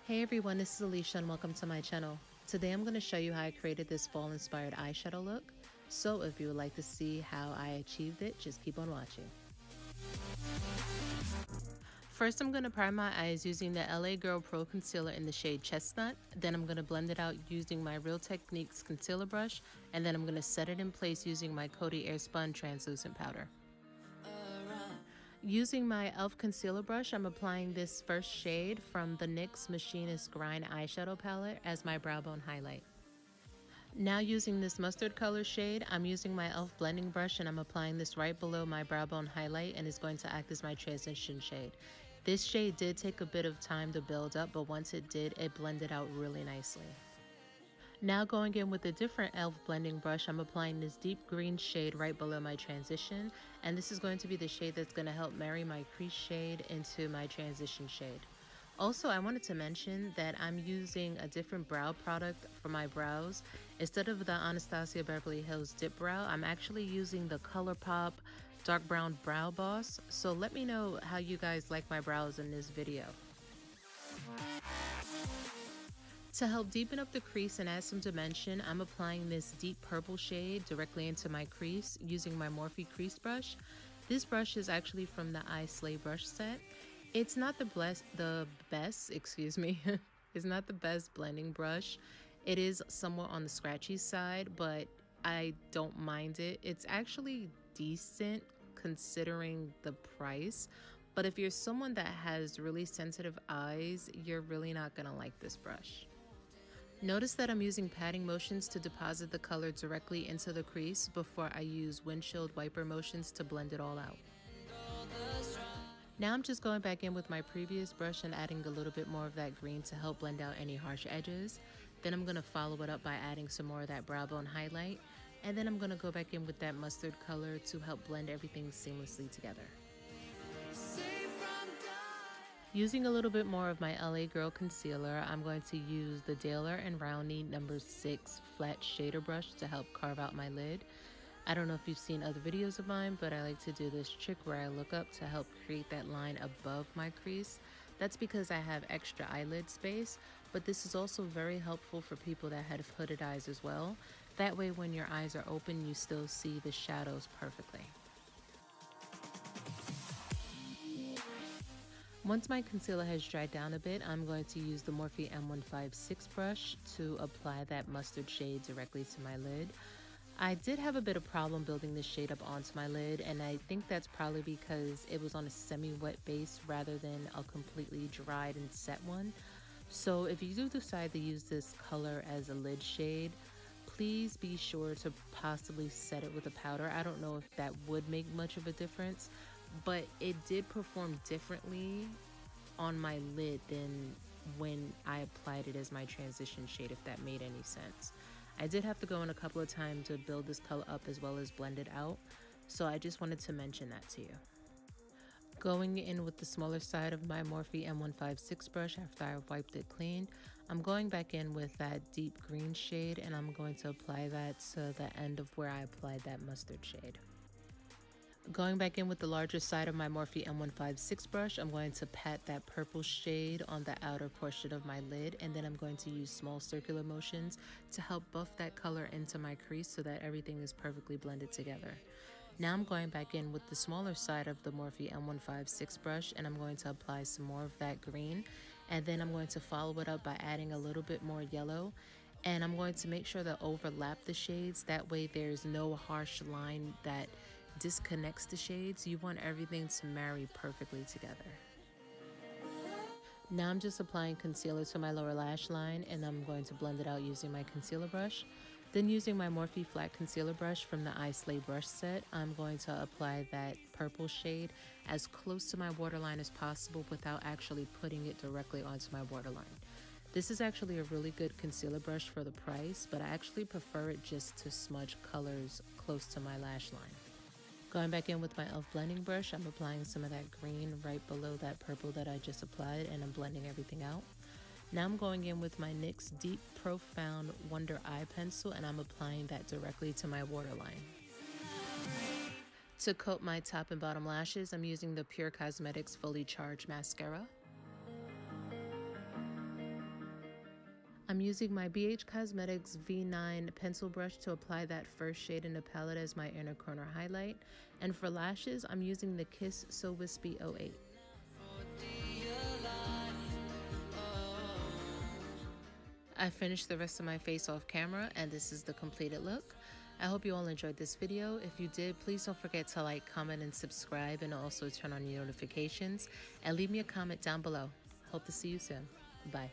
Hey everyone, this is Alicia and welcome to my channel. Today I'm going to show you how I created this fall inspired eyeshadow look. So if you would like to see how I achieved it, just keep on watching. First I'm going to prime my eyes using the LA Girl Pro Concealer in the shade Chestnut. Then I'm going to blend it out using my Real Techniques concealer brush. And then I'm going to set it in place using my Coty Airspun translucent powder. Using my e.l.f. concealer brush, I'm applying this first shade from the NYX Machinist Grind eyeshadow palette as my brow bone highlight. Now using this mustard color shade, I'm using my e.l.f. blending brush and I'm applying this right below my brow bone highlight and is going to act as my transition shade. This shade did take a bit of time to build up, but once it did, it blended out really nicely. Now going in with a different e.l.f. blending brush, I'm applying this deep green shade right below my transition, and this is going to be the shade that's going to help marry my crease shade into my transition shade. Also, I wanted to mention that I'm using a different brow product for my brows. Instead of the Anastasia Beverly Hills Dip Brow, I'm actually using the ColourPop Dark Brown Brow Boss. So let me know how you guys like my brows in this video. To help deepen up the crease and add some dimension, I'm applying this deep purple shade directly into my crease using my Morphe crease brush. This brush is actually from the I Slay brush set. It's not the best, it's not the best blending brush. It is somewhat on the scratchy side, but I don't mind it. It's actually decent considering the price. But if you're someone that has really sensitive eyes, you're really not gonna like this brush. Notice that I'm using patting motions to deposit the color directly into the crease before I use windshield wiper motions to blend it all out. Now I'm just going back in with my previous brush and adding a little bit more of that green to help blend out any harsh edges. Then I'm going to follow it up by adding some more of that brow bone highlight. And then I'm going to go back in with that mustard color to help blend everything seamlessly together. Using a little bit more of my LA Girl concealer, I'm going to use the Daley and Rowney No. 6 flat shader brush to help carve out my lid. I don't know if you've seen other videos of mine, but I like to do this trick where I look up to help create that line above my crease. That's because I have extra eyelid space, but this is also very helpful for people that have hooded eyes as well. That way when your eyes are open, you still see the shadows perfectly. Once my concealer has dried down a bit, I'm going to use the Morphe M156 brush to apply that mustard shade directly to my lid. I did have a bit of problem building this shade up onto my lid, and I think that's probably because it was on a semi-wet base rather than a completely dried and set one. So if you do decide to use this color as a lid shade, please be sure to possibly set it with a powder. I don't know if that would make much of a difference, but it did perform differently on my lid than when I applied it as my transition shade, if that made any sense. I did have to go in a couple of times to build this color up as well as blend it out, so I just wanted to mention that to you. Going in with the smaller side of my Morphe M156 brush after I wiped it clean, I'm going back in with that deep green shade and I'm going to apply that to the end of where I applied that mustard shade. Going back in with the larger side of my Morphe M156 brush, I'm going to pat that purple shade on the outer portion of my lid, and then I'm going to use small circular motions to help buff that color into my crease so that everything is perfectly blended together. Now I'm going back in with the smaller side of the Morphe M156 brush and I'm going to apply some more of that green, and then I'm going to follow it up by adding a little bit more yellow, and I'm going to make sure to overlap the shades. That way there's no harsh line that disconnects the shades. You want everything to marry perfectly together. Now I'm just applying concealer to my lower lash line and I'm going to blend it out using my concealer brush. Then using my Morphe flat concealer brush from the I Slay brush set, I'm going to apply that purple shade as close to my waterline as possible without actually putting it directly onto my waterline. This is actually a really good concealer brush for the price, but I actually prefer it just to smudge colors close to my lash line. Going back in with my e.l.f. blending brush, I'm applying some of that green right below that purple that I just applied, and I'm blending everything out. Now I'm going in with my NYX Deep Profound Wonder Eye Pencil, and I'm applying that directly to my waterline. To coat my top and bottom lashes, I'm using the Pure Cosmetics Fully Charged Mascara. I'm using my BH Cosmetics V9 pencil brush to apply that first shade in the palette as my inner corner highlight. And for lashes, I'm using the Kiss So Wispy 08. I finished the rest of my face off camera, and this is the completed look. I hope you all enjoyed this video. If you did, please don't forget to like, comment, and subscribe, and also turn on your notifications. And leave me a comment down below. Hope to see you soon. Bye.